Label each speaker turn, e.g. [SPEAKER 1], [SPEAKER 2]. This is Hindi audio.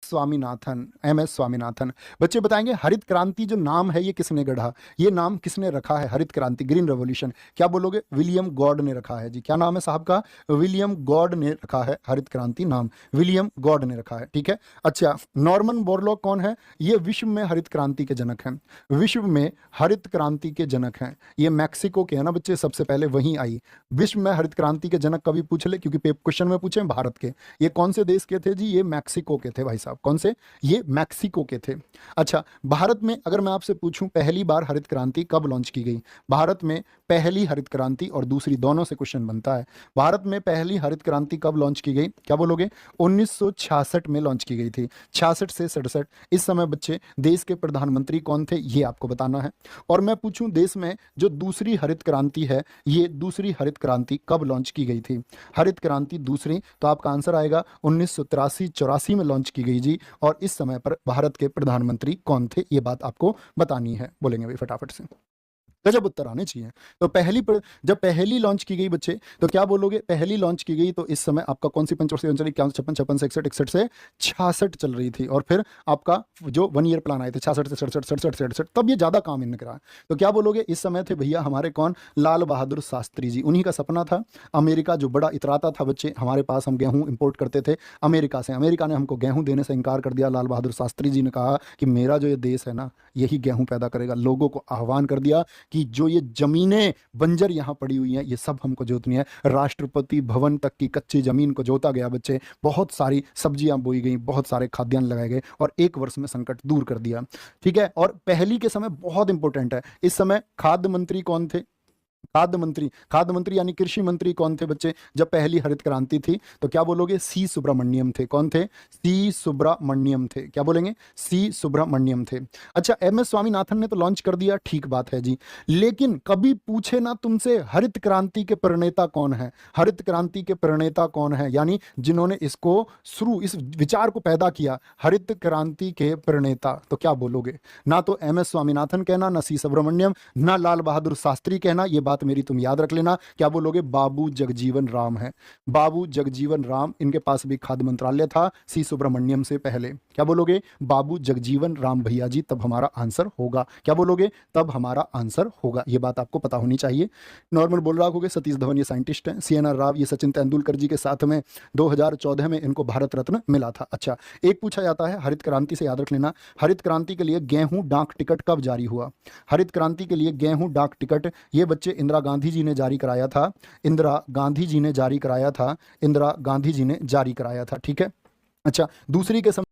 [SPEAKER 1] स्वामीनाथन, एमएस स्वामीनाथन। बच्चे बताएंगे हरित क्रांति जो नाम है ये किसने गढ़ा, ये नाम किसने रखा है हरित क्रांति, ग्रीन रेवोल्यूशन? क्या बोलोगे? विलियम गॉड ने रखा है जी। क्या नाम है साहब का? विलियम गॉड ने रखा है हरित क्रांति नाम, विलियम गॉड ने रखा है, ठीक है। अच्छा, नॉर्मन बोरलॉग कौन है? ये विश्व में हरित क्रांति के जनक हैं, विश्व में हरित क्रांति के जनक हैं। ये मैक्सिको के है ना बच्चे, सबसे पहले वहीं आई। विश्व में हरित क्रांति के जनक कभी पूछ ले, क्योंकि क्वेश्चन में पूछे भारत के। ये कौन से देश के थे जी? ये मैक्सिको के थे भाई साहब। कौन से? ये मैक्सिको के थे। अच्छा, भारत में अगर मैं आपसे पूछूं पहली बार हरित क्रांति कब लॉन्च की गई? भारत में पहली हरित क्रांति और दूसरी दोनों से क्वेश्चन बनता है। भारत में पहली हरित क्रांति कब लॉन्च की गई? क्या बोलोगे? 1966 में लॉन्च की गई थी, 66 से 67। इस समय बच्चे देश के प्रधानमंत्री कौन थे ये आपको बताना है। और मैं पूछूं देश में जो दूसरी हरित क्रांति है, ये दूसरी हरित क्रांति कब लॉन्च की गई थी? हरित क्रांति दूसरी, तो आपका आंसर आएगा 1983-84 में लॉन्च की गई जी। और इस समय पर भारत के प्रधानमंत्री कौन थे ये बात आपको बतानी है। बोलेंगे भाई फटाफट से, गजब उत्तर आने चाहिए। तो जब पहली लॉन्च की गई बच्चे, तो क्या बोलोगे? पहली लॉन्च की गई तो इस समय आपका कौन सी पंचवर्षीय योजना चली? 51, 56, 56 से 61 से 66 चल रही थी। और फिर आपका जो 1 ईयर प्लान आए थे 66 से 67, 67 से 68, तब ये ज्यादा काम इनने करा। तो क्या बोलोगे? इस समय थे भैया हमारे कौन? लाल बहादुर शास्त्री जी। उन्हीं का सपना था। अमेरिका जो बड़ा इतराता था बच्चे हमारे पास, हम गेहूं इंपोर्ट करते थे अमेरिका से, अमेरिका ने हमको गेहूं देने से इनकार कर दिया। लाल बहादुर शास्त्री जी ने कहा कि मेरा जो ये देश है ना, यही गेहूं पैदा करेगा। लोगों को आह्वान कर दिया कि जो ये जमीनें बंजर यहाँ पड़ी हुई हैं, ये सब हमको जोतनी है। राष्ट्रपति भवन तक की कच्ची जमीन को जोता गया बच्चे, बहुत सारी सब्जियां बोई गई, बहुत सारे खाद्यान्न लगाए गए और 1 वर्ष में संकट दूर कर दिया, ठीक है। और पहली के समय बहुत इंपॉर्टेंट है, इस समय खाद्य मंत्री कौन थे? खाद्य मंत्री यानी कृषि मंत्री कौन थे बच्चे जब पहली हरित क्रांति थी? तो क्या बोलोगे? सी सुब्रमण्यम थे। कौन थे? सी सुब्रमण्यम थे। क्या बोलेंगे? सी सुब्रमण्यम थे। अच्छा, एमएस स्वामीनाथन ने तो लॉन्च कर दिया, ठीक बात है जी, लेकिन कभी पूछे ना तुमसे हरित क्रांति के प्रणेता कौन है? हरित क्रांति के प्रणेता कौन है, यानी जिन्होंने इसको इस विचार को पैदा किया, हरित क्रांति के प्रणेता, तो क्या बोलोगे? ना तो एमएस स्वामीनाथन कहना, ना सी सुब्रमण्यम, ना लाल बहादुर शास्त्री कहना। ये बात मेरी तुम याद रख लेना। क्या बोलोगे? बाबू जगजीवन राम है। बाबू जगजीवन राम, इनके पास भी खाद्य मंत्रालय था सी सुब्रमण्यम से पहले। क्या बोलोगे? बाबू जगजीवन राम भैया जी, तब हमारा आंसर होगा। क्या बोलोगे? तब हमारा आंसर होगा। ये बात आपको पता होनी चाहिए। नॉर्मल बोल रहा होगे, सतीश धवन ये साइंटिस्ट हैं, सीएनआर राव ये सचिन तेंदुलकर जी के साथ में 2014 में इनको भारत रत्न मिला था। अच्छा, एक पूछा जाता है हरित क्रांति से, याद रख लेना, हरित क्रांति के लिए गेहूं डाक टिकट कब जारी हुआ? हरित क्रांति के लिए गेहूं डाक टिकट ये बच्चे इंदिरा गांधी जी ने जारी कराया था। इंदिरा गांधी जी ने जारी कराया था। इंदिरा गांधी जी ने जारी कराया था, ठीक है। अच्छा, दूसरी के